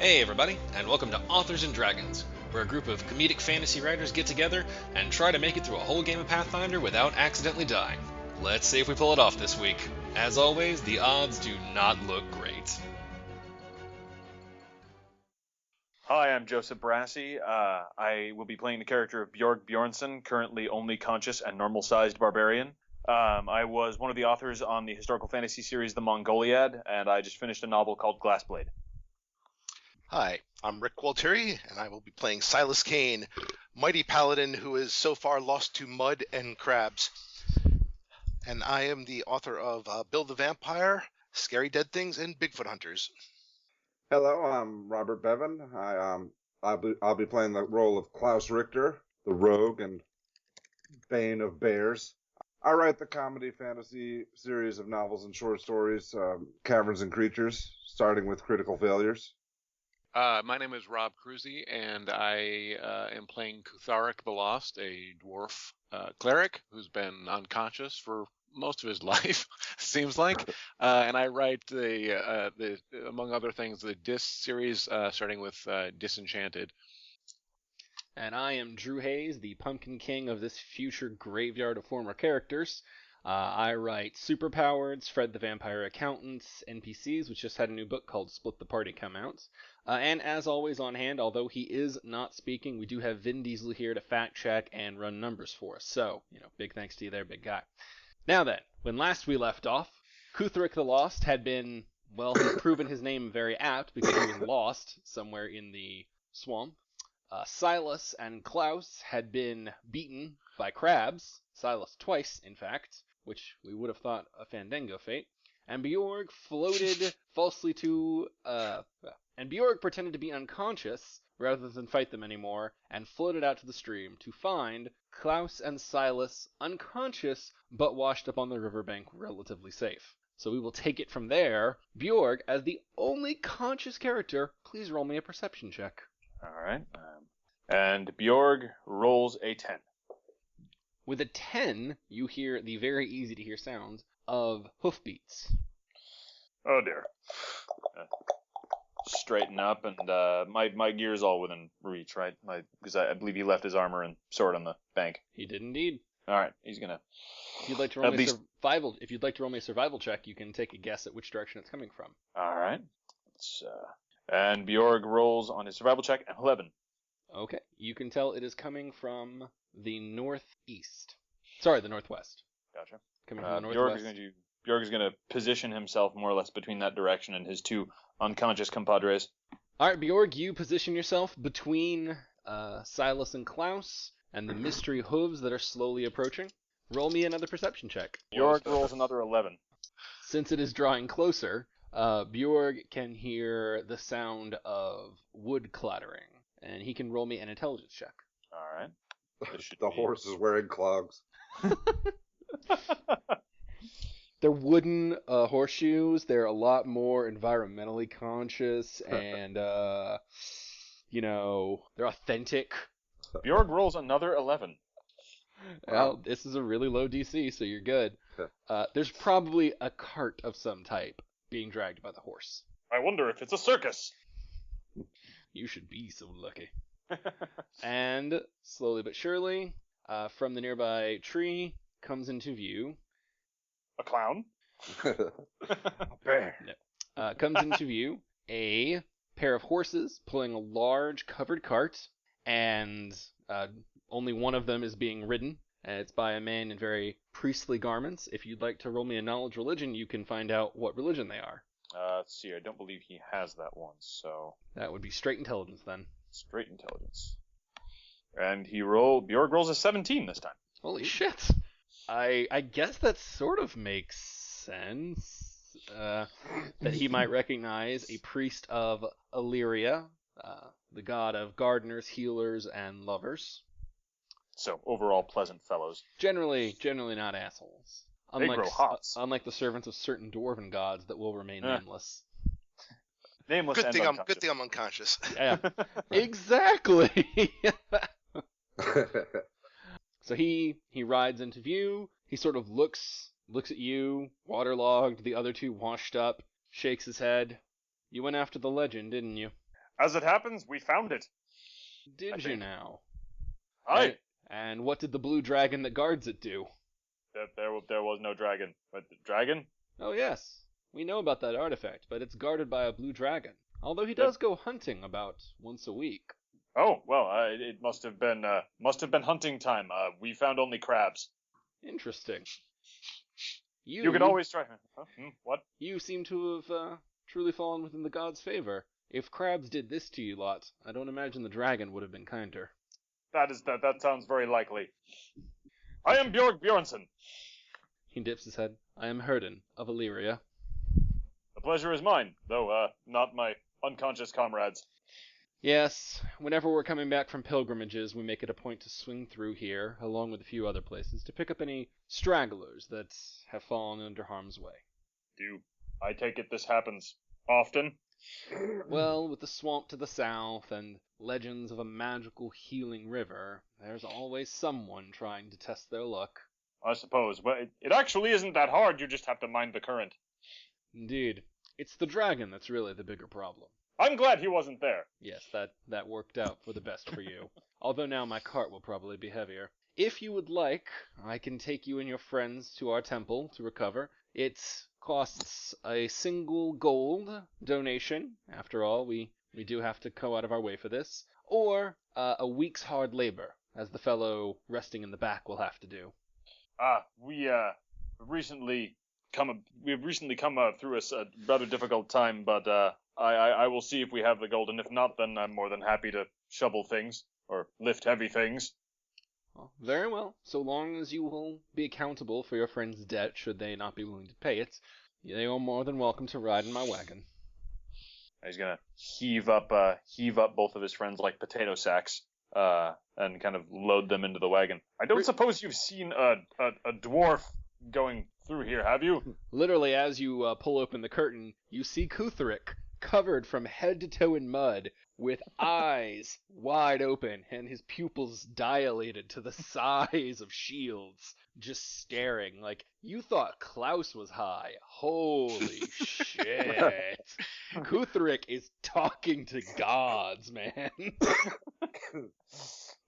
Hey everybody, and welcome to Authors and Dragons, where a group of comedic fantasy writers get together and try to make it through a whole game of Pathfinder without accidentally dying. Let's see if we pull it off this week. As always, the odds do not look great. Hi, I'm Joseph Brassi. I will be playing the character of Bjorg Bjornsson, currently only conscious and normal-sized barbarian. I was one of the authors on the historical fantasy series The Mongoliad, and I just finished a novel called Glassblade. Hi, I'm Rick Gualtieri, and I will be playing Silas Kane, mighty paladin who is so far lost to mud and crabs. And I am the author of Bill the Vampire, Scary Dead Things, and Bigfoot Hunters. Hello, I'm Robert Bevan. I'll be playing the role of Klaus Richter, the rogue and bane of bears. I write the comedy fantasy series of novels and short stories, Caverns and Creatures, starting with Critical Failures. My name is Rob Cruzy, and I am playing Kutharik the Lost, a dwarf cleric who's been unconscious for most of his life, seems like. And I write the among other things, the Dis series, starting with Disenchanted. And I am Drew Hayes, the Pumpkin King of this future graveyard of former characters. I write Superpowered, Fred the Vampire Accountants, NPCs, which just had a new book called Split the Party come out. And as always on hand, although he is not speaking, we do have Vin Diesel here to fact check and run numbers for us. So, big thanks to you there, big guy. Now then, when last we left off, Kutharik the Lost had been, he's proven his name very apt because he was lost somewhere in the swamp. Silas and Klaus had been beaten by crabs, Silas twice, in fact, which we would have thought a Fandango fate, and Bjorg floated falsely to, and Bjorg pretended to be unconscious rather than fight them anymore, and floated out to the stream to find Klaus and Silas unconscious, but washed up on the riverbank relatively safe. So we will take it from there. Bjorg, as the only conscious character, please roll me a perception check. All right. And Bjorg rolls a 10. With a 10, you hear the very easy-to-hear sounds of hoofbeats. Oh, dear. Straighten up, and my gear's all within reach, right? Because I believe he left his armor and sword on the bank. He did indeed. All right, he's gonna. If you'd like to roll me a survival check, you can take a guess at which direction it's coming from. All right. And Bjorg rolls on his survival check an 11. Okay, you can tell it is coming from the northeast. Sorry, the northwest. Gotcha. Coming from the northwest. Bjorg is going to position himself more or less between that direction and his two unconscious compadres. All right, Bjorg, you position yourself between Silas and Klaus and the mystery hooves that are slowly approaching. Roll me another perception check. Bjorg rolls another 11. Since it is drawing closer, Bjorg can hear the sound of wood clattering, and he can roll me an intelligence check. All right. The horse is wearing clogs. They're wooden horseshoes. They're a lot more environmentally conscious, and, they're authentic. Bjorg rolls another 11. Well, this is a really low DC, so you're good. There's probably a cart of some type being dragged by the horse. I wonder if it's a circus. You should be so lucky. And slowly but surely, from the nearby tree comes into view. A clown? A bear. No. Comes into view a pair of horses pulling a large covered cart, and only one of them is being ridden. And it's by a man in very priestly garments. If you'd like to roll me a knowledge religion, you can find out what religion they are. Let's see. I don't believe he has that one, so... That would be straight intelligence, then. Straight intelligence. And Bjorg rolls a 17 this time. Holy shit! I guess that sort of makes sense. That he might recognize a priest of Illyria, the god of gardeners, healers, and lovers. So, overall pleasant fellows. Generally not assholes. They grow hops. Unlike the servants of certain dwarven gods that will remain nameless. Nameless Good and thing unconscious. I'm unconscious. Yeah, exactly. So he rides into view. He sort of looks at you, waterlogged, the other two washed up, shakes his head. You went after the legend, didn't you? As it happens, we found it. Did you now? Aye. And what did the blue dragon that guards it do? There was no dragon. But the dragon? Oh yes, we know about that artifact, but it's guarded by a blue dragon. Although he does go hunting about once a week. Oh, well, it must have been hunting time. We found only crabs. Interesting. You could always try. Huh? What? You seem to have truly fallen within the gods' favor. If crabs did this to you lot, I don't imagine the dragon would have been kinder. That sounds very likely. I am Bjorg Bjornsson. He dips his head. I am Herden of Illyria. The pleasure is mine, though not my unconscious comrades. Yes, whenever we're coming back from pilgrimages, we make it a point to swing through here, along with a few other places, to pick up any stragglers that have fallen under harm's way. Do I take it this happens often? Well, with the swamp to the south and legends of a magical healing river, there's always someone trying to test their luck. I suppose, but it actually isn't that hard. You just have to mind the current. Indeed. It's the dragon that's really the bigger problem. I'm glad he wasn't there. Yes, that worked out for the best for you. Although now my cart will probably be heavier. If you would like, I can take you and your friends to our temple to recover. It costs a single gold donation. After all, we do have to go out of our way for this. Or a week's hard labor, as the fellow resting in the back will have to do. We've recently come through a rather difficult time, but I will see if we have the gold, and if not, then I'm more than happy to shovel things or lift heavy things. Well, very well. So long as you will be accountable for your friend's debt, should they not be willing to pay it, they are more than welcome to ride in my wagon. He's gonna heave up both of his friends like potato sacks, and kind of load them into the wagon. I don't suppose you've seen a dwarf going through here, have you? Literally, as you pull open the curtain, you see Kutherick covered from head to toe in mud, with eyes wide open and his pupils dilated to the size of shields, just staring like you thought Klaus was high. Holy shit. Kutherick is talking to gods, man.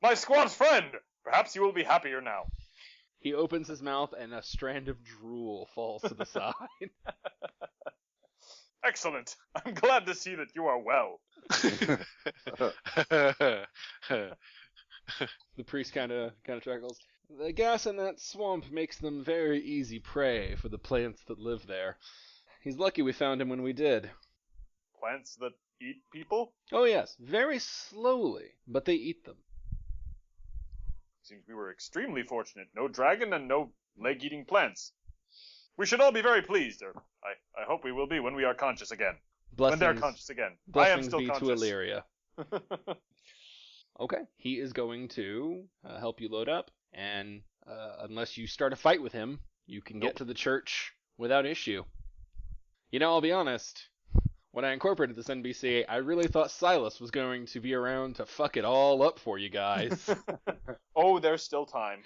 My squad's friend! Perhaps you will be happier now. He opens his mouth and a strand of drool falls to the side. Excellent. I'm glad to see that you are well. The priest kind of chuckles. The gas in that swamp makes them very easy prey for the plants that live there. He's lucky we found him when we did. Plants that eat people? Oh yes, very slowly, but they eat them. Seems we were extremely fortunate. No dragon and no leg-eating plants. We should all be very pleased, or I hope we will be when we are conscious again. Blessings, when they're conscious again. I am still be conscious. To Illyria. Okay, he is going to help you load up, and unless you start a fight with him, you can get to the church without issue. You know, I'll be honest. When I incorporated this NBC, I really thought Silas was going to be around to fuck it all up for you guys. Oh, there's still time.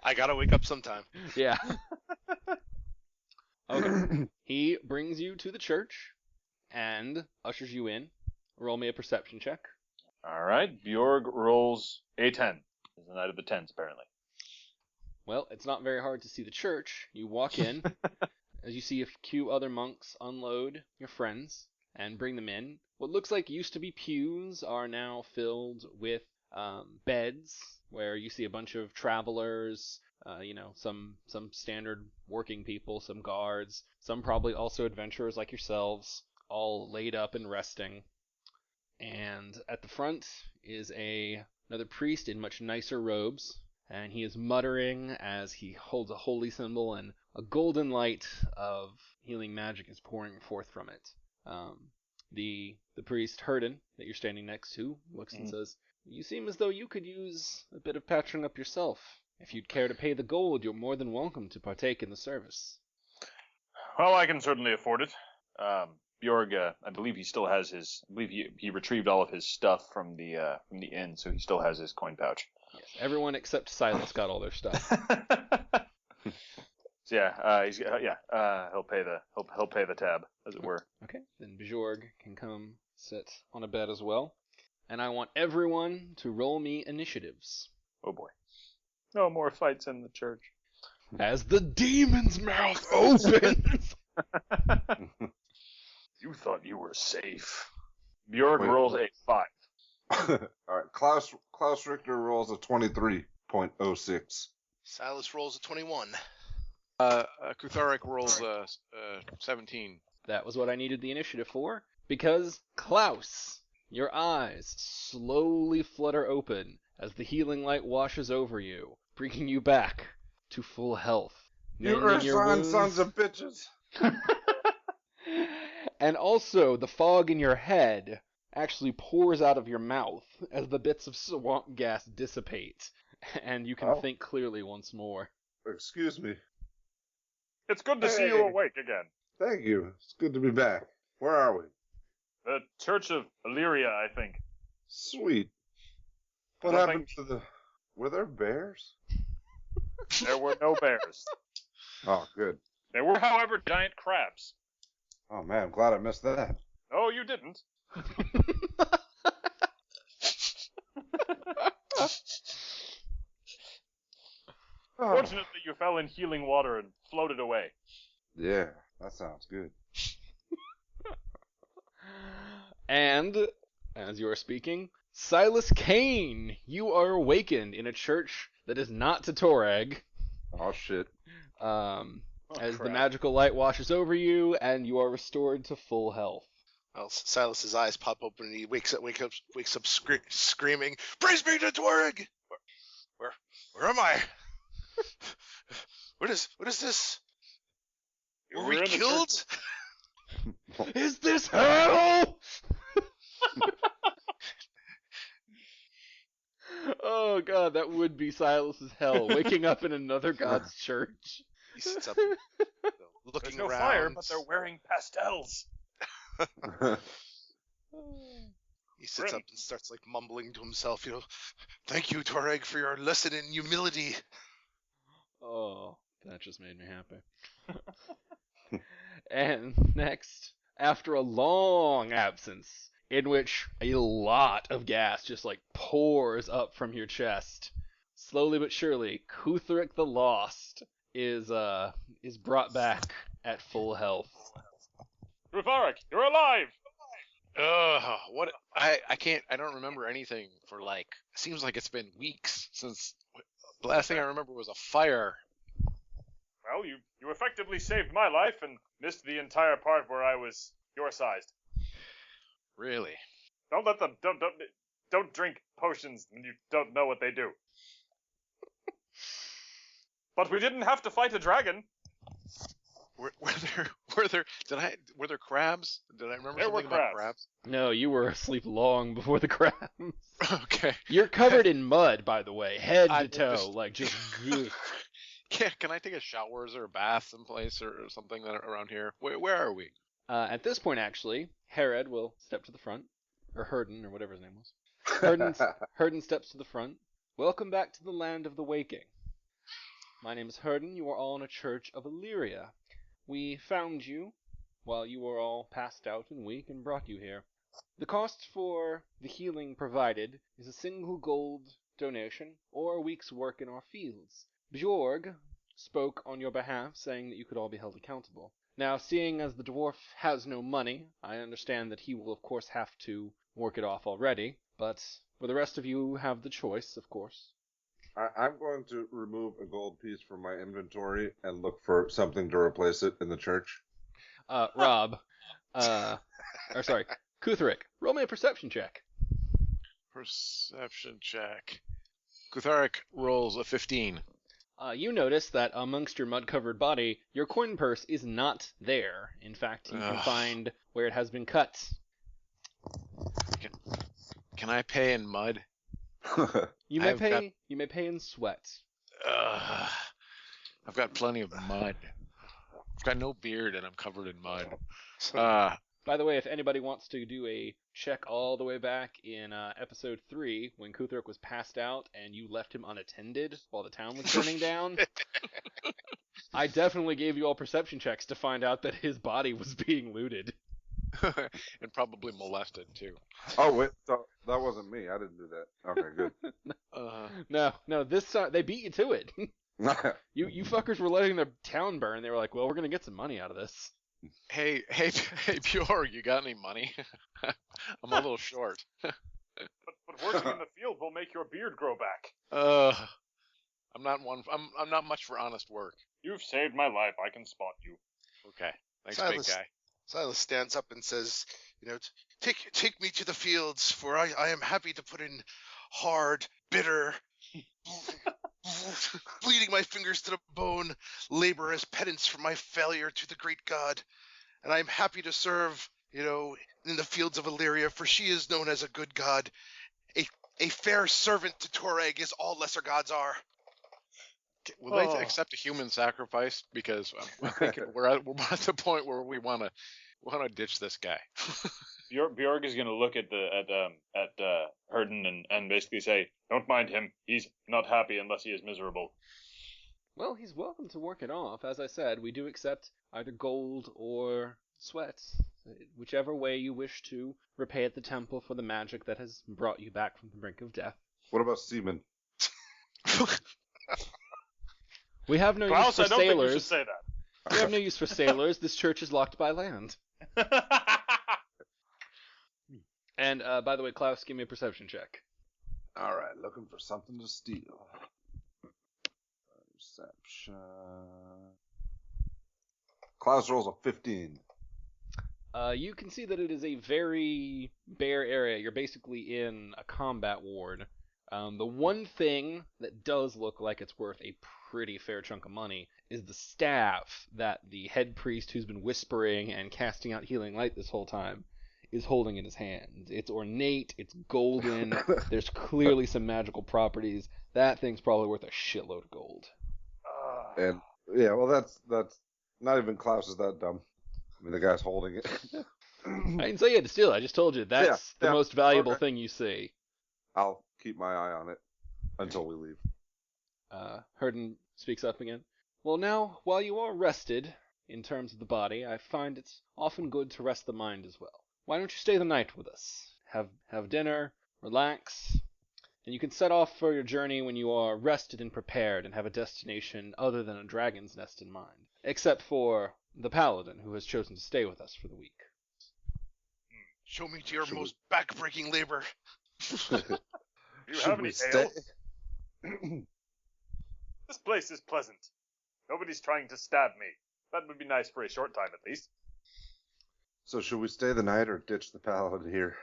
I gotta wake up sometime. Yeah. Okay. He brings you to the church and ushers you in. Roll me a perception check. All right. Bjorg rolls a 10. He's the knight of the tens, apparently. Well, it's not very hard to see the church. You walk in, as you see a few other monks unload your friends and bring them in. What looks like used to be pews are now filled with beds, where you see a bunch of travelers, some standard working people, some guards, some probably also adventurers like yourselves, all laid up and resting. And at the front is another priest in much nicer robes, and he is muttering as he holds a holy symbol, and a golden light of healing magic is pouring forth from it. The priest Herden that you're standing next to looks and says, "You seem as though you could use a bit of patching up yourself. If you'd care to pay the gold, you're more than welcome to partake in the service." Well, I can certainly afford it. Bjorg, I believe he still has his. I believe he retrieved all of his stuff from the inn, so he still has his coin pouch. Yes, everyone except Silas got all their stuff. So he'll pay the tab, as it were. Okay, then Bjorg can come sit on a bed as well. And I want everyone to roll me initiatives. Oh boy. No more fights in the church. As the demon's mouth opens! You thought you were safe. Bjorg Wait. rolls a 5. Alright, Klaus Richter rolls a 23.06. Silas rolls a 21. Kutharic rolls 17. That was what I needed the initiative for. Because, Klaus, your eyes slowly flutter open as the healing light washes over you, bringing you back to full health. You Mending your Earthsign wounds. sons of bitches! And also, the fog in your head actually pours out of your mouth as the bits of swamp gas dissipate, and you can think clearly once more. Excuse me. It's good to see you awake again. Thank you. It's good to be back. Where are we? The Church of Illyria, I think. Sweet. What happened to the... Were there bears? There were no bears. Oh, good. There were, however, giant crabs. Oh, man, I'm glad I missed that. Oh, you didn't. Fortunately, you fell in healing water and floated away. Yeah, that sounds good. And, as you are speaking, Silas Kane, you are awakened in a church that is not Tatorag. Oh, shit. As the crap. magical light washes over you, and you are restored to full health. Well, Silas's eyes pop open and he wakes up screaming, "Praise be to Dwarg! Where am I? What is this? Were we We're in the killed? Is this hell? Oh god, that would be Silas's hell, waking up in another god's church. He sits up, looking There's no around. fire, but they're wearing pastels. He sits up and starts like mumbling to himself, "Thank you, Toreg, for your lesson in humility." Oh, that just made me happy. And next, after a long absence, in which a lot of gas just like pours up from your chest, slowly but surely, Kuthric the Lost is brought back at full health. Rutharik, you're alive! What? I don't remember anything for seems like it's been weeks since the last thing I remember was a fire. Well, you effectively saved my life and missed the entire part where I was your sized. Really? Don't let them don't drink potions when you don't know what they do. But we didn't have to fight a dragon. Were there crabs? Did I remember There something were about crabs. crabs? No, you were asleep long before the crabs. Okay. You're covered in mud, by the way, head I to toe, just- like just goo. Can I take a shower? Is there a bath someplace or something around here? Where are we? At this point, actually, Herod will step to the front, or Herden, or whatever his name was. Herden steps to the front. Welcome back to the land of the waking. My name is Herden. You are all in a church of Illyria. We found you while you were all passed out and weak and brought you here. The cost for the healing provided is a single gold donation or a week's work in our fields. Bjorg spoke on your behalf, saying that you could all be held accountable. Now, seeing as the dwarf has no money, I understand that he will of course have to work it off already, but for the rest of you have the choice, of course. I'm going to remove a gold piece from my inventory and look for something to replace it in the church. Rob, Kuthric, roll me a perception check. Perception check. Kutharic rolls a 15. You notice that amongst your mud-covered body, your coin purse is not there. In fact, you can find where it has been cut. Can I pay in mud? You may pay in sweat. I've got plenty of mud. I've got no beard and I'm covered in mud. By the way, if anybody wants to do a check all the way back in episode 3, when Kuthric was passed out and you left him unattended while the town was burning down, I definitely gave you all perception checks to find out that his body was being looted. and probably molested too. Oh wait, so that wasn't me. I didn't do that. Okay, good. No, this they beat you to it. You fuckers were letting their town burn. They were like, well, we're gonna get some money out of this. Hey, Bjorg, you got any money? I'm a little short. But working in the field will make your beard grow back. I'm not much for honest work. You've saved my life. I can spot you. Okay, thanks, Silas, big guy. Silas stands up and says, take me to the fields, for I am happy to put in hard, bitter, bleeding my fingers to the bone, labor as penance for my failure to the great god. And I am happy to serve, in the fields of Illyria, for she is known as a good god. A fair servant to Toreg, as all lesser gods are. Will they accept a human sacrifice? Because I'm thinking we're at the point where we want to ditch this guy. Bjorg is going to look at Herden and basically say, "Don't mind him. He's not happy unless he is miserable." Well, he's welcome to work it off. As I said, we do accept either gold or sweats, whichever way you wish to repay at the temple for the magic that has brought you back from the brink of death. What about semen? We have no Klaus, use for I don't think you should sailors. say that. We have no use for sailors. This church is locked by land. And by the way, Klaus, give me a perception check. All right, looking for something to steal. Perception. Klaus rolls a 15. You can see that it is a very bare area. You're basically in a combat ward. The one thing that does look like it's worth a pretty fair chunk of money is the staff that the head priest, who's been whispering and casting out healing light this whole time, is holding in his hand. It's ornate, it's golden, there's clearly some magical properties. That thing's probably worth a shitload of gold. And yeah, well, that's not even Klaus is that dumb. I mean, the guy's holding it. I didn't say you had to steal it. I just told you that's the most valuable thing you see. I'll keep my eye on it until we leave. Herden speaks up again. Well, now, while you are rested, in terms of the body, I find it's often good to rest the mind as well. Why don't you stay the night with us? Have dinner, relax, and you can set off for your journey when you are rested and prepared and have a destination other than a dragon's nest in mind. Except for the paladin, who has chosen to stay with us for the week. Show me to your most back-breaking labor. Do you have any ale? This place is pleasant. Nobody's trying to stab me. That would be nice for a short time at least. So should we stay the night or ditch the paladin here?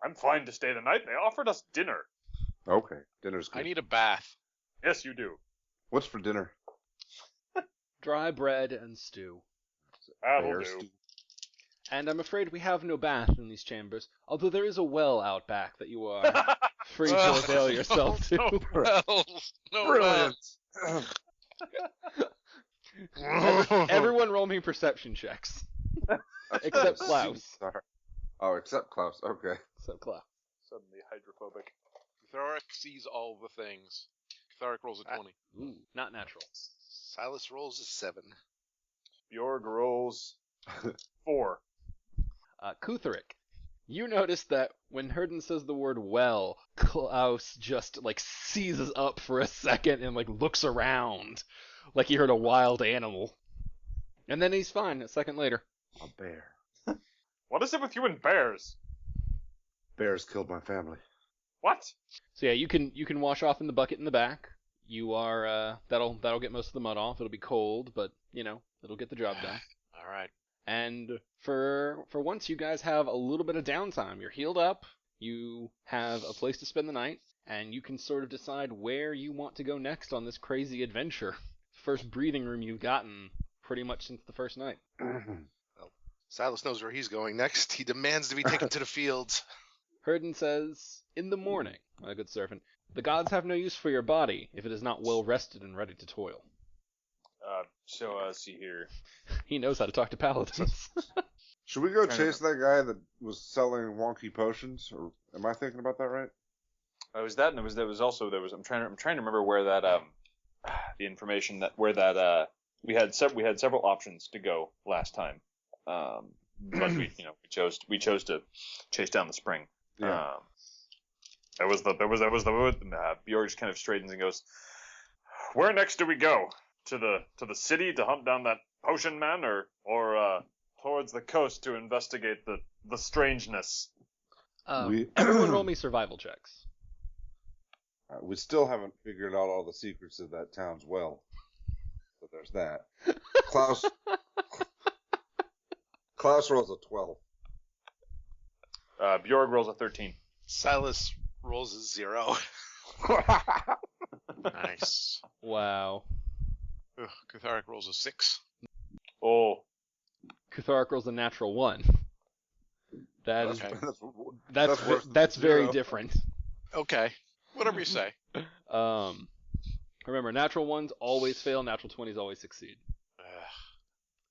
I'm fine to stay the night. They offered us dinner. Okay, dinner's good. I need a bath. Yes, you do. What's for dinner? Dry bread and stew. That'll Bear do. stew. And I'm afraid we have no bath in these chambers, although there is a well out back that you are free to avail yourself to. No wells. No Brilliant. Everyone roll me perception checks. Except Klaus. Sorry. Oh, except Klaus. Okay. Except Klaus. Suddenly hydrophobic. Kutharic sees all the things. Kutharic rolls a 20. Ooh, not natural. Silas rolls a 7. Bjorg rolls 4. Kutharic, you notice that when Herden says the word well, Klaus just seizes up for a second and looks around like he heard a wild animal. And then he's fine a second later. A bear. What is it with you and bears? Bears killed my family. What? So yeah, you can wash off in the bucket in the back. You are that'll get most of the mud off. It'll be cold, but it'll get the job done. All right. And for once, you guys have a little bit of downtime. You're healed up. You have a place to spend the night, and you can sort of decide where you want to go next on this crazy adventure. First breathing room you've gotten pretty much since the first night. Well, Silas knows where he's going next. He demands to be taken to the fields. Herden says, "In the morning, my good servant, the gods have no use for your body if it is not well rested and ready to toil." Let's see here. He knows how to talk to paladins. Should we go chase that guy that was selling wonky potions? Or am I thinking about that right? It was that, and there was also I'm trying to remember where that the information that where that we had several options to go last time. but we chose to chase down the spring. Yeah. That was the Bjorg just kind of straightens and goes, "Where next do we go? To the city to hunt down that potion man, or towards the coast to investigate the strangeness?" Everyone roll me survival checks. We still haven't figured out all the secrets of that town's well. So there's that. Klaus rolls a 12. Bjorg rolls a 13. Silas rolls a 0. Nice. Wow. Ugh, Kutharic rolls a 6. Oh, Kutharic rolls a natural 1. Okay. That's very zero. different. Okay. Whatever you say. Remember, natural 1s always fail, natural 20s always succeed. Ugh.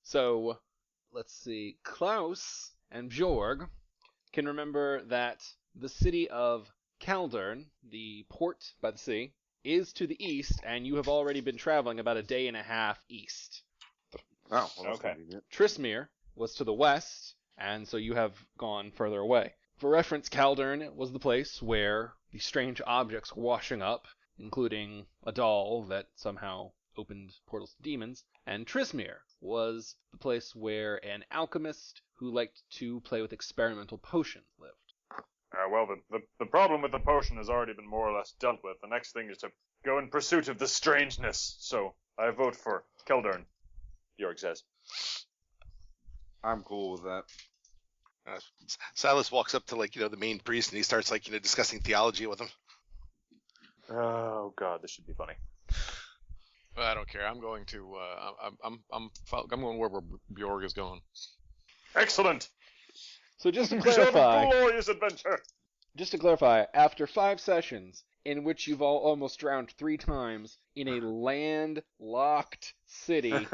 So, let's see. Klaus and Bjorg can remember that the city of Kaldern, the port by the sea, is to the east, and you have already been traveling about a day and a half east. Oh, well, that's Okay. convenient. Trismere was to the west, and so you have gone further away. For reference, Kaldern was the place where the strange objects were washing up, including a doll that somehow opened portals to demons, and Trismere was the place where an alchemist who liked to play with experimental potions lived. well, the problem with the potion has already been more or less dealt with. The next thing is to go in pursuit of the strangeness. So I vote for Keldern, Bjorg says. I'm cool with that. Silas walks up to the main priest and he starts discussing theology with him. Oh God, this should be funny. Well, I don't care. I'm going to. I'm going where Bjorg is going. Excellent. So just to We shall have clarify, a glorious adventure. after 5 sessions in which you've all almost drowned 3 times in a land-locked city,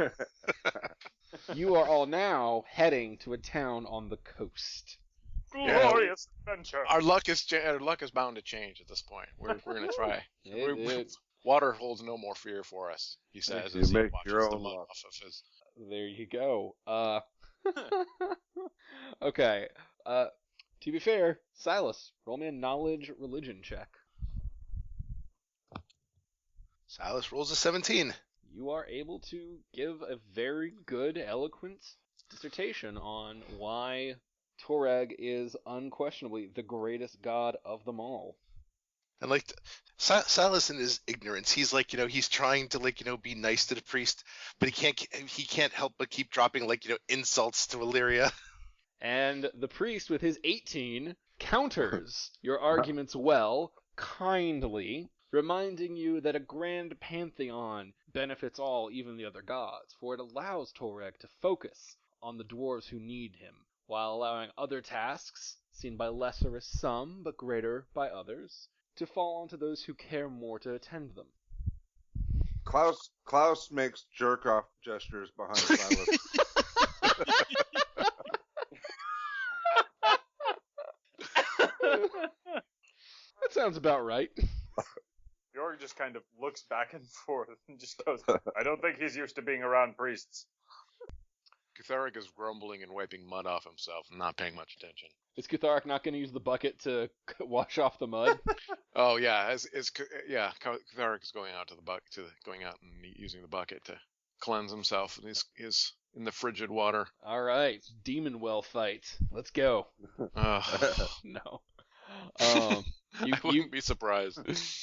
you are all now heading to a town on the coast. Glorious adventure. Our luck is bound to change at this point. We're gonna try. Water holds no more fear for us, he says. You As he make watches your the own mud luck. off of his. There you go. Okay. To be fair, Silas, roll me a knowledge religion check. Silas rolls a 17. You are able to give a very good, eloquent dissertation on why Toreg is unquestionably the greatest god of them all. And Silas in his ignorance, he's he's trying to be nice to the priest, but he can't help but keep dropping insults to Illyria. And the priest, with his 18, counters your arguments well, kindly, reminding you that a grand pantheon benefits all, even the other gods, for it allows Toreg to focus on the dwarves who need him, while allowing other tasks, seen by lesser as some, but greater by others, to fall onto those who care more to attend them. Klaus makes jerk-off gestures behind Silas. That sounds about right. Bjorg just kind of looks back and forth and just goes, I don't think he's used to being around priests. Kutharic is grumbling and wiping mud off himself and not paying much attention. Is Kutharic not going to use the bucket to wash off the mud? Oh yeah, Kutharic is going out and using the bucket to cleanse himself, and he's in the frigid water. All right, demon well fight. Let's go. No. I wouldn't be surprised.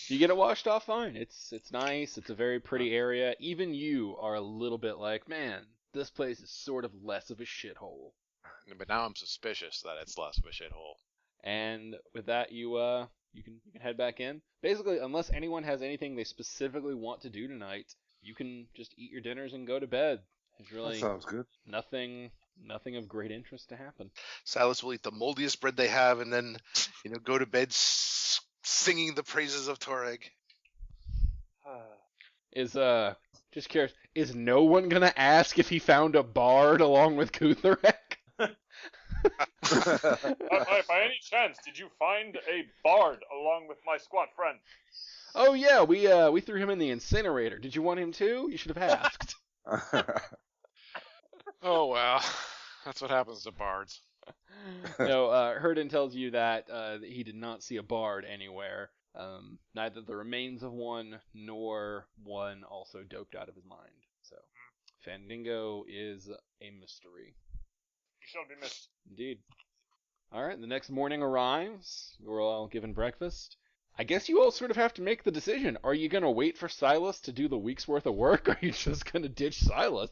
You get it washed off fine. It's nice. It's a very pretty area. Even you are a little bit like, man, this place is sort of less of a shithole. But now I'm suspicious that it's less of a shithole. And with that, you can head back in. Basically, unless anyone has anything they specifically want to do tonight, you can just eat your dinners and go to bed. There's really That sounds good. nothing of great interest to happen. Silas will eat the moldiest bread they have and then, go to bed singing the praises of Toreg. Just curious, is no one gonna ask if he found a bard along with Kutharek? By any chance, did you find a bard along with my squat friend? Oh yeah, we threw him in the incinerator. Did you want him too? You should have asked. Oh well. That's what happens to bards. No, Herden tells you that he did not see a bard anywhere. Neither the remains of one nor one also doped out of his mind. So, Fandango is a mystery. You shall be missed. Indeed. Alright, the next morning arrives. You're all given breakfast. I guess you all sort of have to make the decision. Are you going to wait for Silas to do the week's worth of work, or are you just going to ditch Silas?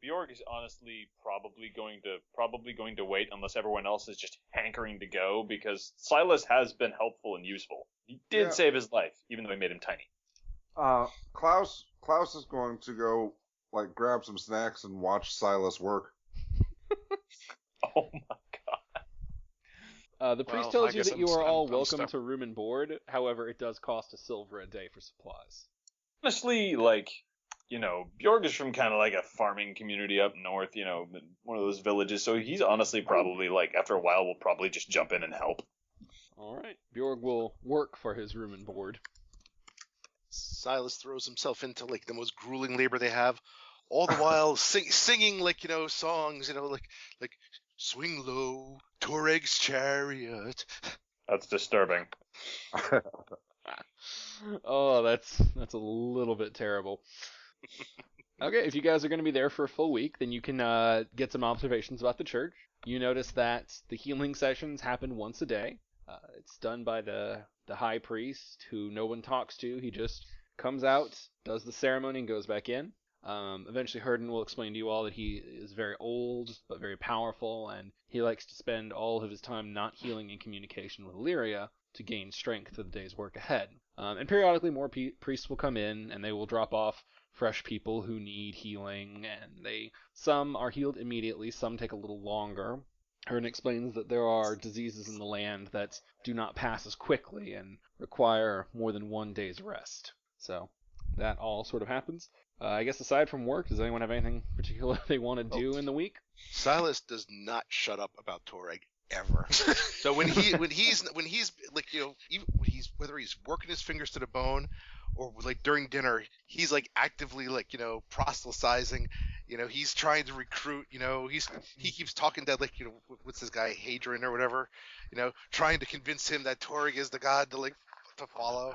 Bjorg is honestly probably going to wait unless everyone else is just hankering to go, because Silas has been helpful and useful. He did save his life, even though he made him tiny. Klaus is going to go grab some snacks and watch Silas work. Oh my god. The priest tells you that you are all welcome to room and board. However, it does cost a silver a day for supplies. Honestly, Bjorg is from kind of like a farming community up north, one of those villages, so he's honestly probably, after a while, will probably just jump in and help. Alright, Bjorg will work for his room and board. Silas throws himself into the most grueling labor they have, all the while singing songs, like Swing Low, Toreg's Chariot. That's disturbing. Oh, that's a little bit terrible. Okay, if you guys are going to be there for a full week, then you can get some observations about the church. You notice that the healing sessions happen once a day. It's done by the high priest, who no one talks to. He just comes out, does the ceremony, and goes back in. Eventually, Herden will explain to you all that he is very old, but very powerful, and he likes to spend all of his time not healing in communication with Illyria to gain strength for the day's work ahead. And periodically, more priests will come in, and they will drop off fresh people who need healing, and some are healed immediately, some take a little longer. Herden explains that there are diseases in the land that do not pass as quickly and require more than one day's rest. So that all sort of happens. I guess aside from work, does anyone have anything particular they want to do in the week? Silas does not shut up about Toreg ever. So when he's whether he's working his fingers to the bone or during dinner, he's actively proselytizing. He's trying to recruit. He keeps talking to what's this guy Hadrian or whatever. Trying to convince him that Toreg is the god to follow.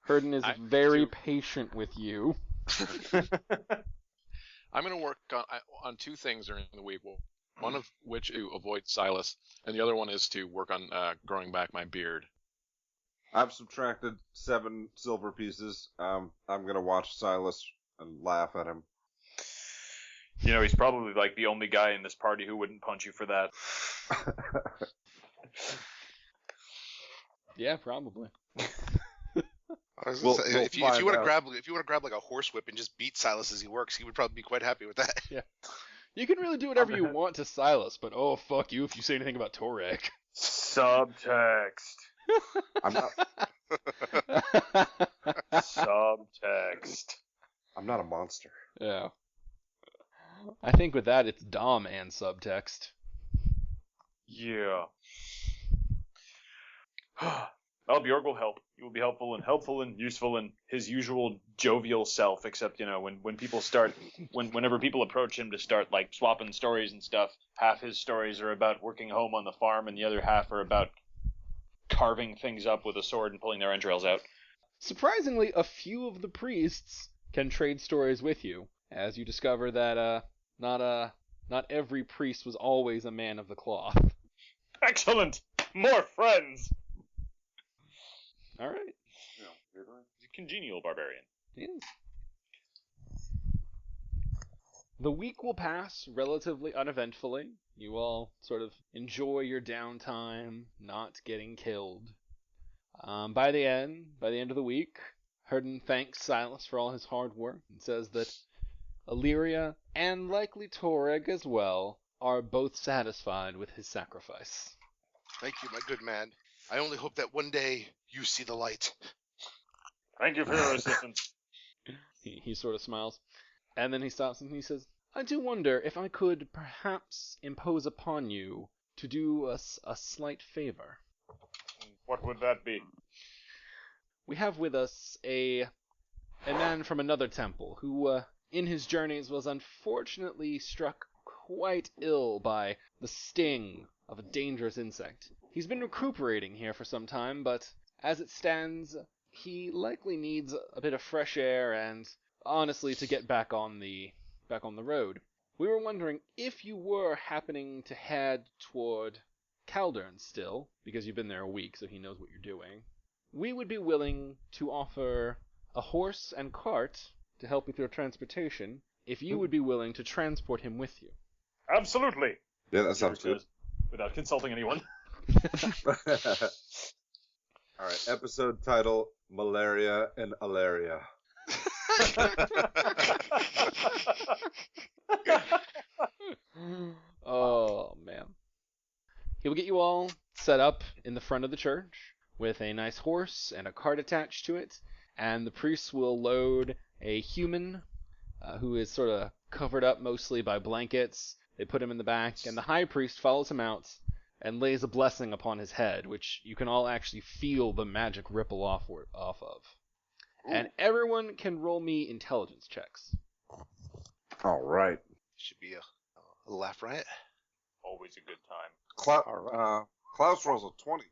Herden is very patient with you. I'm going to work on two things during the week. One of which to avoid Silas, and the other one is to work on growing back my beard. I've subtracted 7 silver pieces. I'm gonna watch Silas and laugh at him. He's probably the only guy in this party who wouldn't punch you for that. Yeah, probably. If you want to grab a horsewhip and just beat Silas as he works, he would probably be quite happy with that. Yeah. You can really do whatever you want to Silas, but oh fuck you if you say anything about Toreg. Subtext. I'm not. Subtext. I'm not a monster. Yeah. I think with that it's Dom and subtext. Yeah. Well, Bjorg will help. He will be helpful and useful and his usual jovial self, except, whenever people approach him to start, swapping stories and stuff, half his stories are about working home on the farm and the other half are about carving things up with a sword and pulling their entrails out. Surprisingly, a few of the priests can trade stories with you, as you discover that, not every priest was always a man of the cloth. Excellent! More friends! All right. He's a congenial barbarian. He is. The week will pass relatively uneventfully. You all sort of enjoy your downtime, not getting killed. By the end of the week, Herden thanks Silas for all his hard work and says that Illyria, and likely Toreg as well, are both satisfied with his sacrifice. Thank you, my good man. I only hope that one day you see the light. Thank you for your assistance. He sort of smiles. And then he stops and he says, I do wonder if I could perhaps impose upon you to do us a slight favor. What would that be? We have with us a man from another temple who in his journeys was unfortunately struck quite ill by the sting of a dangerous insect. He's been recuperating here for some time, but as it stands, he likely needs a bit of fresh air and, honestly, to get back on the road. We were wondering if you were happening to head toward Caldern still, because you've been there a week, so he knows what you're doing. We would be willing to offer a horse and cart to help with your transportation, if you would be willing to transport him with you. Absolutely. Yeah, that sounds good. Without consulting anyone. All right, episode title, Malaria and Alaria. Oh, man. He will get you all set up in the front of the church with a nice horse and a cart attached to it, and the priests will load a human who is sort of covered up mostly by blankets. They put him in the back, and the high priest follows him out and lays a blessing upon his head, which you can all actually feel the magic ripple off of. Ooh. And everyone can roll me intelligence checks. All right. Should be a laugh riot. Always a good time. Klaus rolls a 20.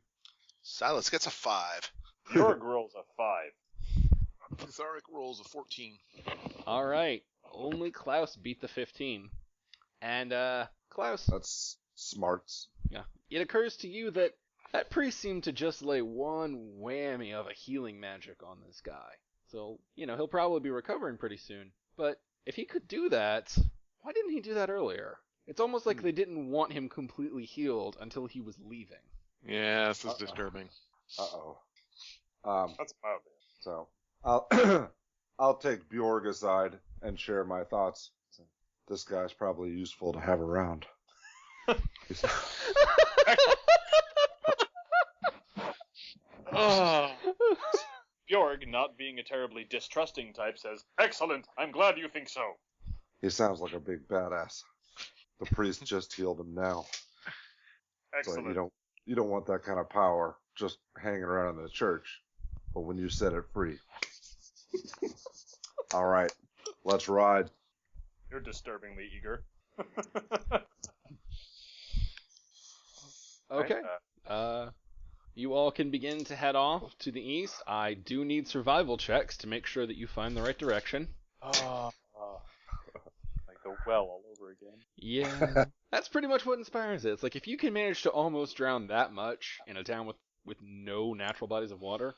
Silas gets a 5. Bjorg rolls a 5. Kutharic rolls a 14. All right. Only Klaus beat the 15. And, Klaus... That's smarts. Yeah. It occurs to you that priest seemed to just lay one whammy of a healing magic on this guy. So, he'll probably be recovering pretty soon. But if he could do that, why didn't he do that earlier? It's almost like they didn't want him completely healed until he was leaving. Yeah, this is disturbing. Uh-oh. That's about it. So, I'll take Bjorg aside and share my thoughts. This guy's probably useful to have around. Bjorg, not being a terribly distrusting type, says, "Excellent, I'm glad you think so." He sounds like a big badass. The priest just healed him now. Excellent. So you don't want that kind of power just hanging around in the church. But when you set it free. All right, let's ride. You're disturbingly eager. Okay. You all can begin to head off to the east. I do need survival checks to make sure that you find the right direction. Like the well all over again. Yeah. That's pretty much what inspires it. It's like if you can manage to almost drown that much in a town with no natural bodies of water.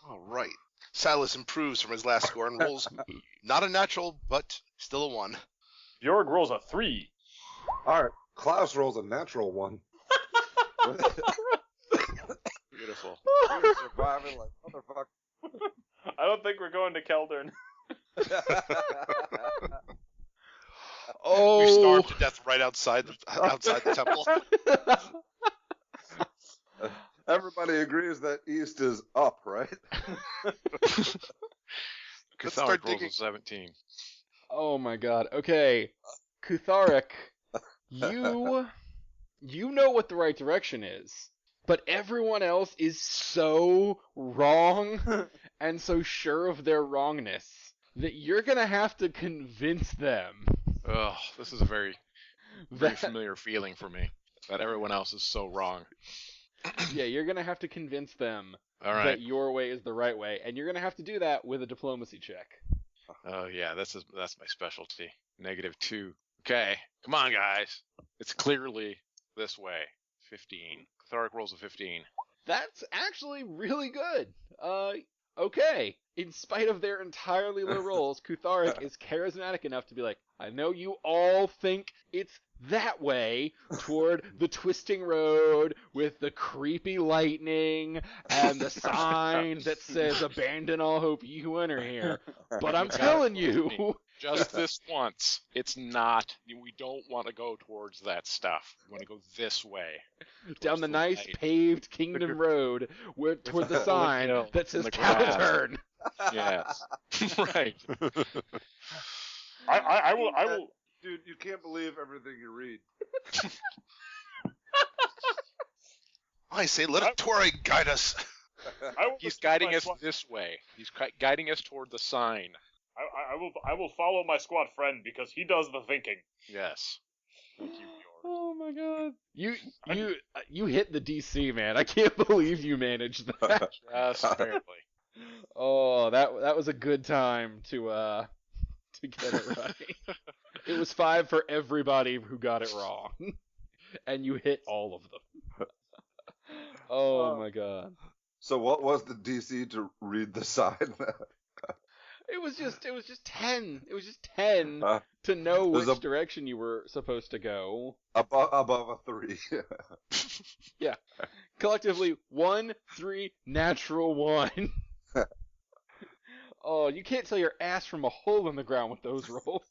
All right. Silas improves from his last score and rolls not a natural, but still a 1. Bjorg rolls a 3. All right, Klaus rolls a natural 1. Beautiful. You're surviving like motherfucker. I don't think we're going to Caldern. We starved to death right outside the temple. Everybody agrees that east is up, right? Kutharic rolls a 17. Oh my god. Okay. Kutharic, you know what the right direction is, but everyone else is so wrong and so sure of their wrongness that you're gonna have to convince them. Ugh, this is a very familiar feeling for me, that everyone else is so wrong. Yeah, you're gonna have to convince them All right. that your way is the right way, and you're gonna have to do that with a diplomacy check. Oh yeah, that's my specialty. -2. Okay, come on guys. It's clearly this way. 15. Kutharic rolls a 15. That's actually really good. Okay. In spite of their entirely low rolls, Kutharic is charismatic enough to be like, I know you all think it's that way, toward the twisting road with the creepy lightning and the sign that says abandon all hope, you enter here. But I'm telling you. Just this once. It's not. We don't want to go towards that stuff. We want to go this way. Down the nice light. Paved Kingdom Road toward the sign that says Caldern. Yes. Right. I will. Dude, you can't believe everything you read. I say, let a Tory guide us. He's guiding us this way. He's guiding us toward the sign. I will follow my squad friend because he does the thinking. Yes. Thank you, Bjorn. Oh my god. You hit the DC, man. I can't believe you managed that. Just barely. Oh, that was a good time to get it right. It was 5 for everybody who got it wrong. And you hit all of them. Oh my god. So what was the DC to read the sign? It was just 10. It was just 10 to know There's which a- direction you were supposed to go. above a 3. Yeah. Collectively, 1, 3, natural 1. Oh, you can't tell your ass from a hole in the ground with those rolls.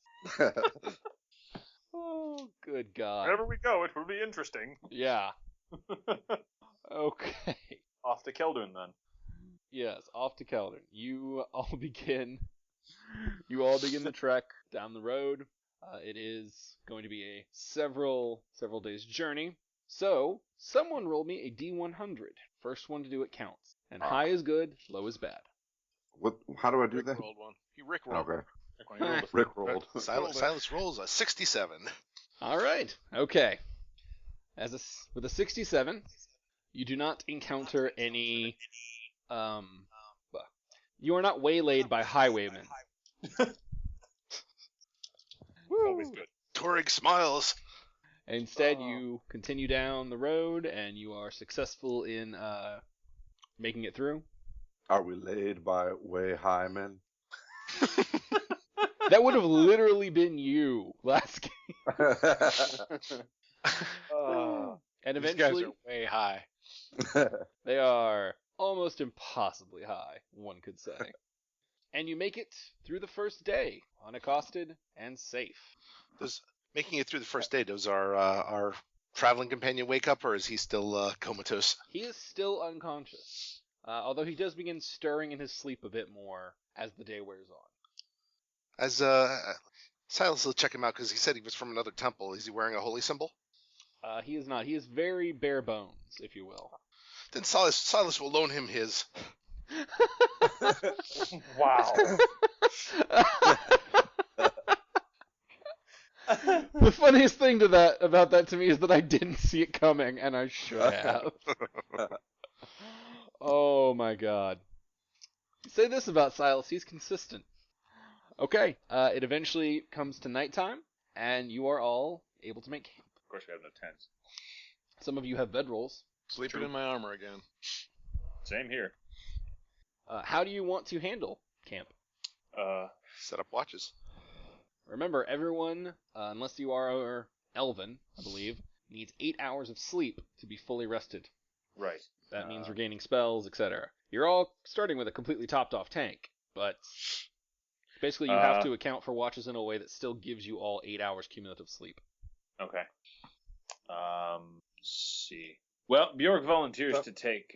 Oh, good God. Wherever we go, it will be interesting. Yeah. Okay. Off to Keldun then. Yes, off to Keldon. You all begin the trek down the road. It is going to be a several days journey. So, someone roll me a D100. First one to do it counts. And high is good, low is bad. What? How do I do Rick that? rolled one. He Rick rolled. Okay. Rick Rick rolled. Silas rolls a 67. All right. Okay. With a 67, you do not encounter any you are not waylaid by highwaymen. Always good. Torig smiles. Instead, you continue down the road and you are successful in making it through. Are we laid by way high men? That would have literally been you last game. And These guys eventually, are way high. they are almost impossibly high, one could say. And you make it through the first day, unaccosted and safe. Making it through the first day, does our traveling companion wake up, or is he still comatose? He is still unconscious, although he does begin stirring in his sleep a bit more as the day wears on. As Silas will check him out because he said he was from another temple. Is he wearing a holy symbol? He is not. He is very bare bones, if you will. Then Silas will loan him his. Wow. The funniest thing about that to me is that I didn't see it coming, and I should have. Oh my god. Say this about Silas, he's consistent. Okay, it eventually comes to nighttime, and you are all able to make camp. Of course, we have no tents. Some of you have bedrolls. Sleeping in my armor again. Same here. How do you want to handle camp? Set up watches. Remember, everyone, unless you are Elven, I believe, needs 8 hours of sleep to be fully rested. Right. That means regaining spells, etc. You're all starting with a completely topped-off tank, but basically you have to account for watches in a way that still gives you all 8 hours cumulative sleep. Okay. Let's see. Well, Bjork volunteers to take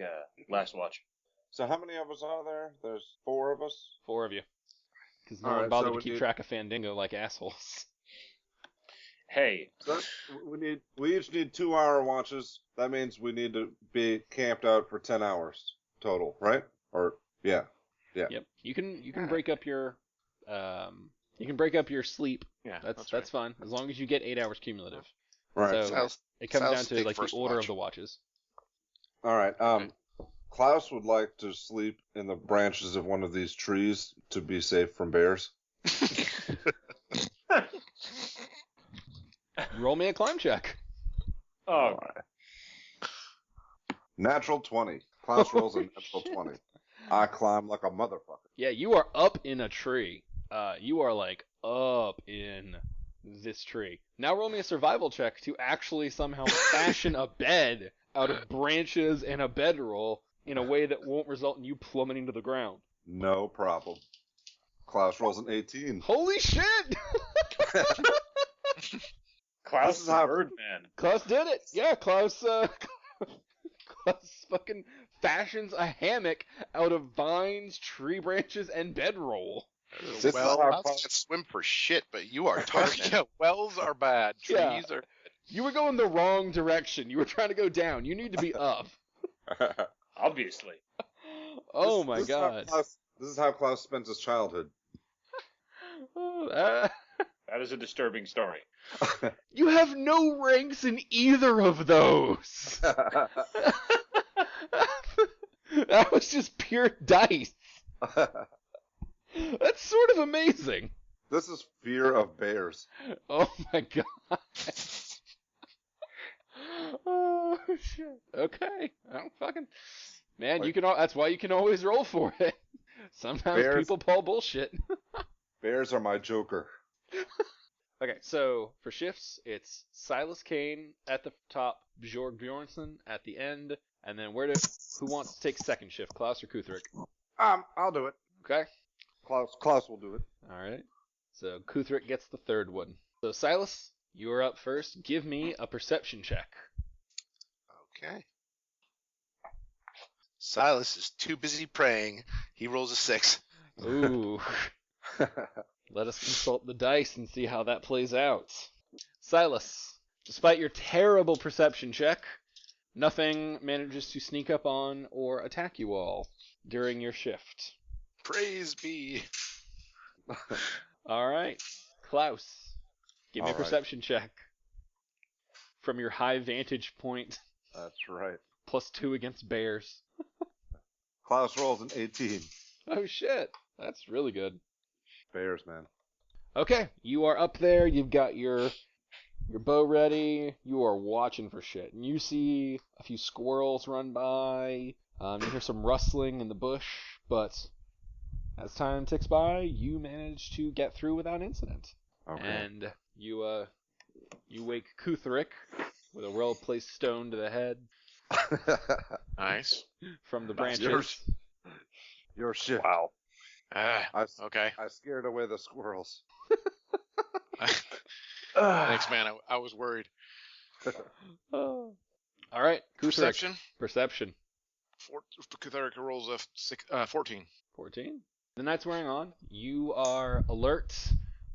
last watch. So how many of us are there? There's 4 of us. 4 of you. Because no All one right, bothered so to we keep need- track of Fandango like assholes. Hey, So we each need 2-hour watches. That means we need to be camped out for 10 hours total, right? Or yeah. Yep. You can break up your sleep. Yeah, That's fine as long as you get 8 hours cumulative. Right. So it comes Silas down to take like the first order watch. of the watches. All right. Klaus would like to sleep in the branches of one of these trees to be safe from bears. Roll me a climb check. oh, Natural 20. Klaus rolls a natural 20. I climb like a motherfucker. Yeah, you are up in a tree. You are like up in this tree. Now roll me a survival check to actually somehow fashion a bed out of branches and a bedroll in a way that won't result in you plummeting to the ground. No problem. Klaus rolls an 18. Holy shit! Klaus This is is how- a Birdman. Klaus did it! Yeah, Klaus fucking fashions a hammock out of vines, tree branches, and bedroll. This Well, is how I Klaus- can't swim for shit, but you are Tarzan. Yeah, wells are bad. Trees Yeah. are. You were going the wrong direction. You were trying to go down. You need to be up. Obviously. Oh my This is how god. Klaus- This is how Klaus spends his childhood. That is a disturbing story. You have no ranks in either of those. That was just pure dice. That's sort of amazing. This is fear of bears. Oh my god. Oh shit. Okay. I'm fucking. Man, you can. That's why you can always roll for it. Sometimes Bears. people pull bullshit. Bears are my joker. Okay, so for shifts, it's Silas Kane at the top, Bjorg Bjornsson at the end, and then who wants to take second shift, Klaus or Kuthrik? I'll do it. Okay. Klaus will do it. All right. So Kuthrik gets the third one. So Silas, you are up first. Give me a perception check. Okay. Silas is too busy praying. He rolls a 6. Ooh. Let us consult the dice and see how that plays out. Silas, despite your terrible perception check, nothing manages to sneak up on or attack you all during your shift. Praise be. All right. Klaus, give me a All right. perception check. From your high vantage point, That's right. +2 against bears. Klaus rolls an 18. Oh shit. That's really good. Bears, man. Okay, you are up there. You've got your bow ready. You are watching for shit, and you see a few squirrels run by. You hear some rustling in the bush, but as time ticks by, you manage to get through without incident. Okay. And you wake Kuthrik with a well-placed stone to the head Nice. from the Nice. branches. Your shit. Wow. Okay. I scared away the squirrels. Thanks, man. I was worried. All right, Kuthrik. Perception. Kutharic rolls a 14. 14. The night's wearing on. You are alert,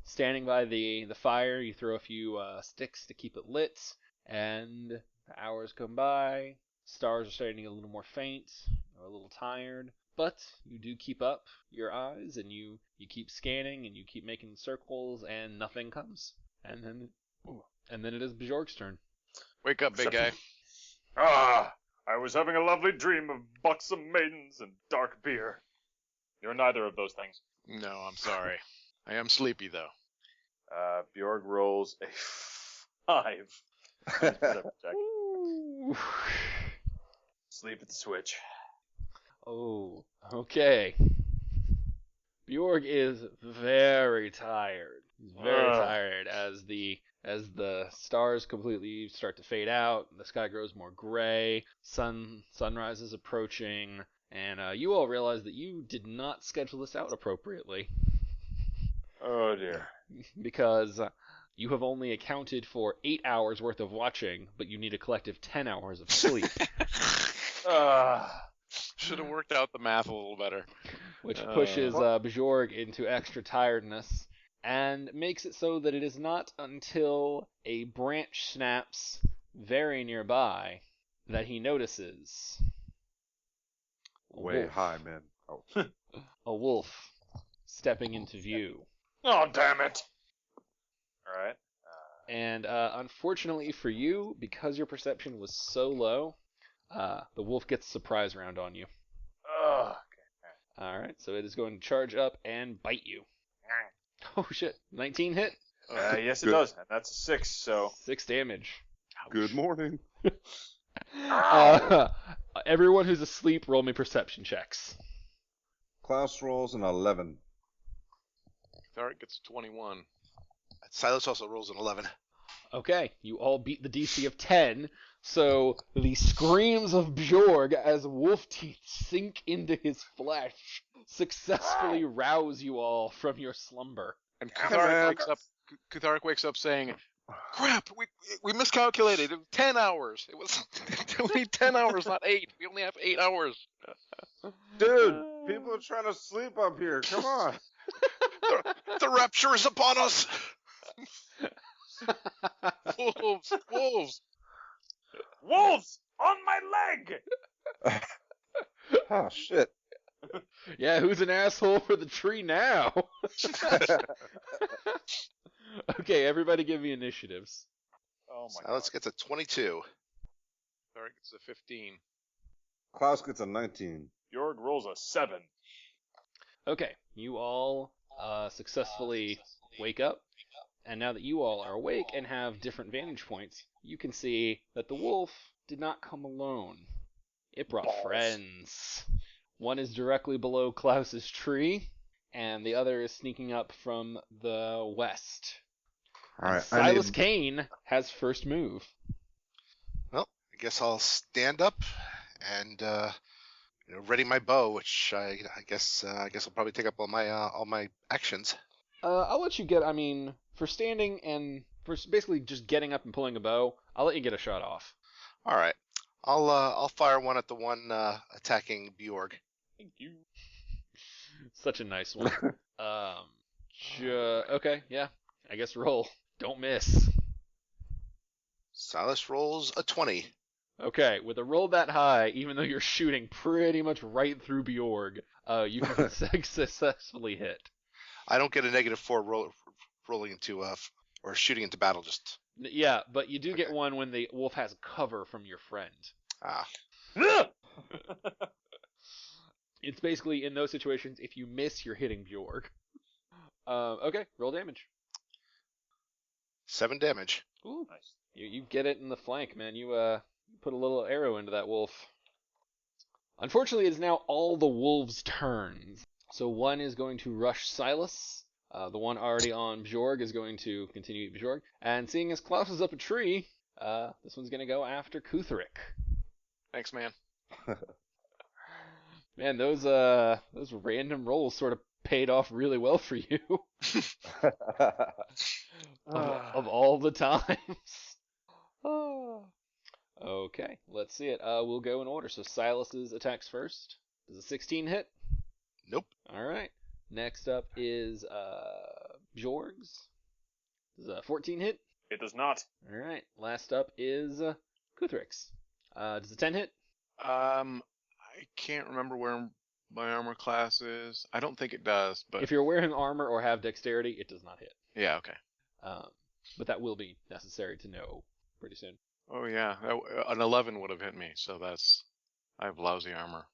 standing by the fire. You throw a few sticks to keep it lit, and the hours come by. Stars are starting to get a little more faint, or a little tired, but you do keep up your eyes, and you keep scanning, and you keep making circles, and nothing comes. And then it is Bjork's turn. Wake up, big guy. I was having a lovely dream of buxom maidens and dark beer. You're neither of those things. No, I'm sorry. I am sleepy, though. Bjorg rolls a 5. Perception check. Ooh. Sleep at the switch. Oh, okay. Bjorg is very tired. He's very tired as the stars completely start to fade out, the sky grows more gray, sunrise is approaching, and you all realize that you did not schedule this out appropriately. Oh dear. Because you have only accounted for 8 hours worth of watching, but you need a collective 10 hours of sleep. Should have worked out the math a little better. Which pushes Bjorg into extra tiredness, and makes it so that it is not until a branch snaps very nearby that he notices Way high, man. Oh. a wolf stepping into view. Oh, damn it. Alright. And unfortunately for you, because your perception was so low, the wolf gets a surprise round on you. Okay. Alright, so it is going to charge up and bite you. Oh shit, 19 hit? Yes, it does. And that's a 6, so. 6 damage. Good morning. Everyone who's asleep, roll me perception checks. Klaus rolls an 11. Kutharic gets 21. Silas also rolls an 11. Okay, you all beat the DC of 10, so the screams of Bjorg as wolf teeth sink into his flesh successfully rouse you all from your slumber. And Kutharic wakes up saying, "Crap, we miscalculated. It was 10 hours. We need 10 hours, not 8. We only have 8 hours." Dude, people are trying to sleep up here. Come on. The rapture is upon us. Wolves! Wolves! On my leg! Oh, shit. Yeah, who's an asshole for the tree now? Okay, everybody give me initiatives. Oh my Silas god. gets a 22. Tarek gets a 15. Klaus gets a 19. Bjorg rolls a 7. Okay, you all successfully wake up, and now that you all are awake and have different vantage points, you can see that the wolf did not come alone. It brought Balls. friends. One is directly below Klaus's tree, and the other is sneaking up from the west. All And right. Silas Kane has first move. Well, I guess I'll stand up and ready my bow, which I guess I'll probably take up all my actions. I'll let you get, for standing and for basically just getting up and pulling a bow, I'll let you get a shot off. All right. I'll fire one at the one attacking Bjorg. Thank you. Such a nice one. Okay, yeah. I guess roll. Don't miss. Silas rolls a 20. Okay, with a roll that high, even though you're shooting pretty much right through Bjorg, you can successfully hit. I don't get a -4 rolling into or shooting into battle. Just Yeah, but you do get Okay. one when the wolf has cover from your friend. It's basically, in those situations, if you miss, you're hitting Bjorg. Okay, roll damage. 7 damage. Ooh, Nice. you get it in the flank, man. You put a little arrow into that wolf. Unfortunately, it is now all the wolves' turns. So one is going to rush Silas. The one already on Bjorg is going to continue to eat Bjorg. And seeing as Klaus is up a tree, this one's going to go after Kutherick. Thanks, man. Man, those random rolls sort of paid off really well for you. of all the times. Okay, let's see it. We'll go in order. So Silas's attacks first. Does a 16 hit? Nope. All right. Next up is Bjorg's. Does a 14 hit? It does not. All right. Last up is Kuthrick's. Does a 10 hit? I can't remember where my armor class is. I don't think it does, but If you're wearing armor or have dexterity, it does not hit. yeah, okay. But that will be necessary to know pretty soon. Oh yeah, an 11 would have hit me. So I have lousy armor.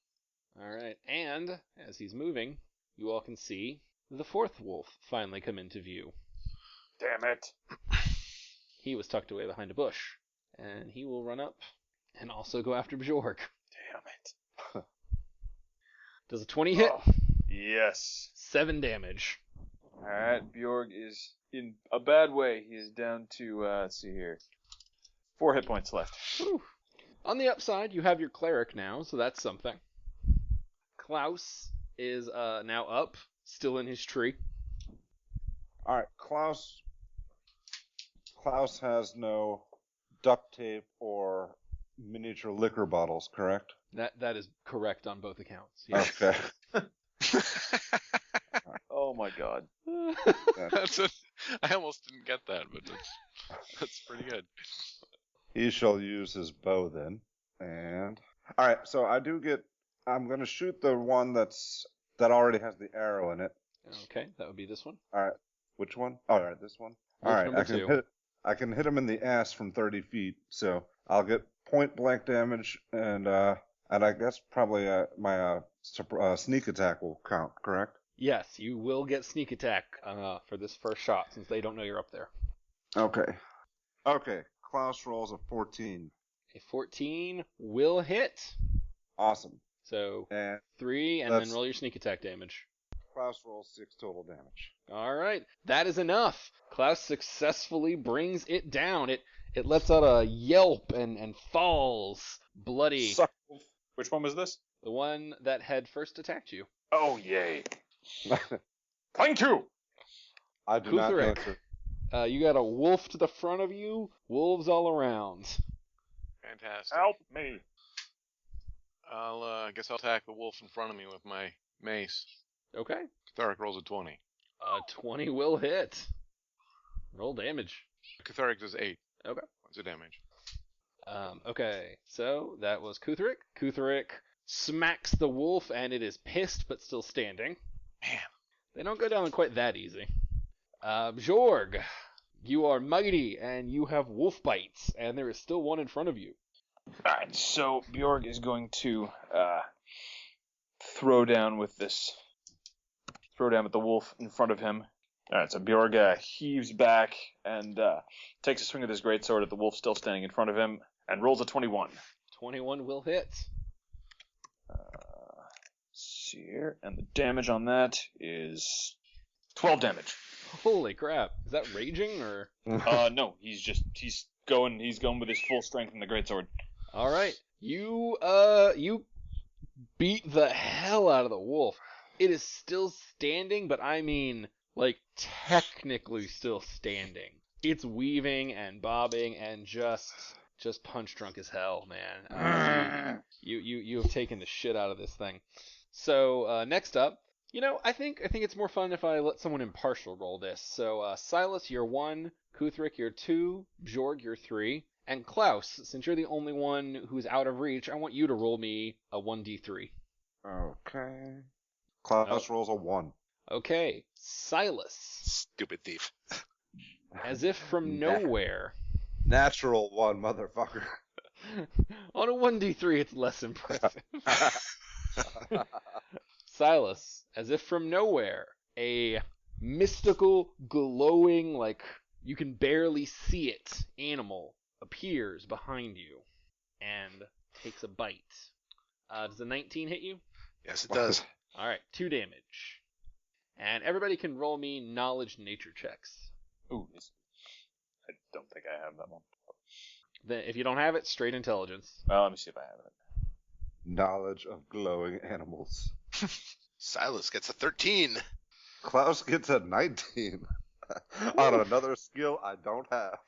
All right. And as he's moving, you all can see the fourth wolf finally come into view. Damn it. He was tucked away behind a bush, and he will run up and also go after Bjorg. Damn it. Does a 20 hit? Oh, yes. 7 damage. Alright, Bjorg is in a bad way. He is down to, let's see here, 4 hit points left. Whew. On the upside, you have your cleric now, so that's something. Klaus is now up, still in his tree. All right, Klaus has no duct tape or miniature liquor bottles, correct? That is correct on both accounts. Yes. Okay. Oh my god. I almost didn't get that, but that's pretty good. He shall use his bow then. And all right, so I'm going to shoot the one that already has the arrow in it. Okay, that would be this one. All right, which one? All right, this one. All Wolf right, number 2. I can hit him in the ass from 30 feet, so I'll get point blank damage, and I guess probably my sneak attack will count, correct? Yes, you will get sneak attack for this first shot since they don't know you're up there. Okay. Okay, Klaus rolls a 14. A 14 will hit. Awesome. So And 3, and then roll your sneak attack damage. Klaus rolls 6 total damage. All right, that is enough. Klaus successfully brings it down. It lets out a yelp and falls bloody. Suck. Which one was this? The one that had first attacked you. Oh, yay. Thank you. I do not Kutherick. answer. You got a wolf to the front of you, wolves all around. Fantastic. Help me. I guess I'll attack the wolf in front of me with my mace. Okay. Catharic rolls a 20. 20 will hit. Roll damage. Catharic does 8 Okay. points of damage. Okay, so that was Kutherick. Kutherick smacks the wolf, and it is pissed but still standing. Man. They don't go down quite that easy. Bjorg, you are mighty, and you have wolf bites, and there is still one in front of you. Alright, so Bjorg is going to throw down with the wolf in front of him. Alright, so Bjorg heaves back and takes a swing of his greatsword at the wolf still standing in front of him, and rolls a 21. 21 will hit. See here, and the damage on that is 12 damage. Holy crap. Is that raging, or? No, he's going with his full strength in the greatsword. Alright. You beat the hell out of the wolf. It is still standing, but I mean, like, technically still standing. It's weaving and bobbing and just punch drunk as hell, man. You have taken the shit out of this thing. So, next up, I think it's more fun if I let someone impartial roll this. So, Silas, you're 1, Kuthrik, you're 2, Bjorg, you're 3, and Klaus, since you're the only one who's out of reach, I want you to roll me a 1d3. Okay. Klaus rolls a 1. Okay, Silas. Stupid thief. As if from nowhere. Natural 1, motherfucker. On a 1d3, it's less impressive. Silas, as if from nowhere, a mystical, glowing, like you can barely see it, animal appears behind you and takes a bite. Does a 19 hit you? Yes, it does. Alright, 2 damage. And everybody can roll me knowledge nature checks. Ooh, I don't think I have that one. Then, if you don't have it, straight intelligence. Well, let me see if I have it. Knowledge of glowing animals. Silas gets a 13. Klaus gets a 19. On another skill I don't have.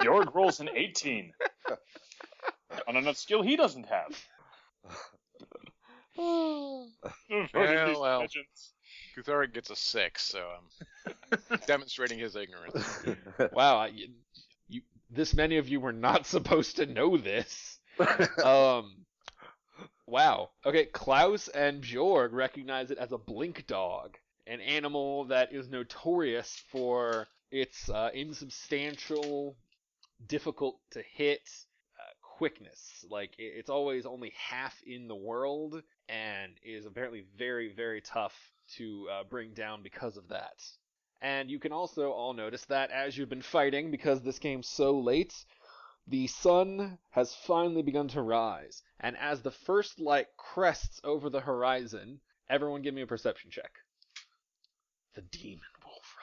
Bjorg rolls an 18. On another skill he doesn't have. Well, Kutharic gets a 6, so I'm demonstrating his ignorance. Wow, this many of you were not supposed to know this. Wow. Okay, Klaus and Bjorg recognize it as a blink dog, an animal that is notorious for its insubstantial, difficult to hit quickness. Like, it's always only half in the world, and is apparently very, very tough to bring down because of that. And you can also all notice that as you've been fighting, because this game's so late, the sun has finally begun to rise, and as the first light crests over the horizon, everyone give me a perception check. The demon wolf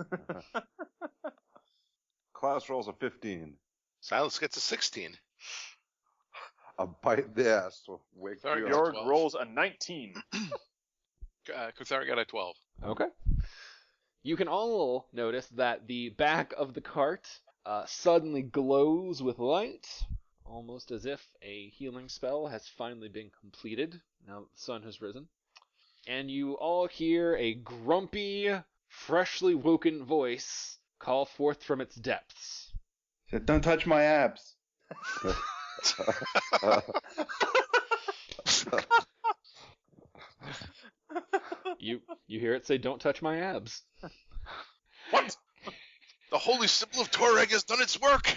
rises. Klaus rolls a 15. Silas gets a 16. A bite the ass will wake Sorry, you Bjorg up. rolls a 19. Kutharic got a 12. Okay. You can all notice that the back of the cart suddenly glows with light, almost as if a healing spell has finally been completed, now that the sun has risen. And you all hear a grumpy, freshly woken voice call forth from its depths. Don't touch my abs. You hear it say, "Don't touch my abs." What? The holy symbol of Toreg has done its work!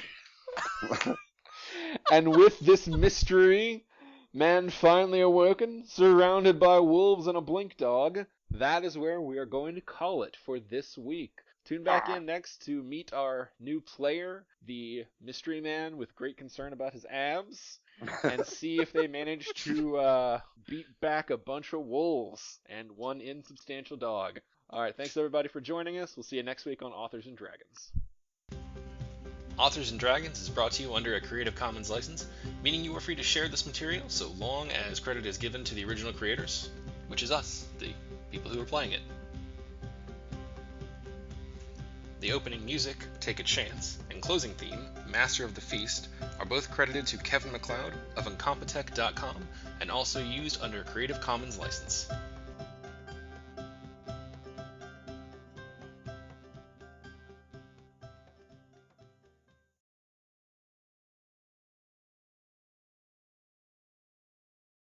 And with this mystery, man finally awoken, surrounded by wolves and a blink dog, that is where we are going to call it for this week. Tune back in next to meet our new player, the mystery man with great concern about his abs, and see if they manage to beat back a bunch of wolves and one insubstantial dog. Alright, thanks everybody for joining us. We'll see you next week on Authors and Dragons. Authors and Dragons is brought to you under a Creative Commons license, meaning you are free to share this material so long as credit is given to the original creators, which is us, the people who are playing it. The opening music, Take a Chance, and closing theme, Master of the Feast, are both credited to Kevin MacLeod of Incompetech.com and also used under a Creative Commons license.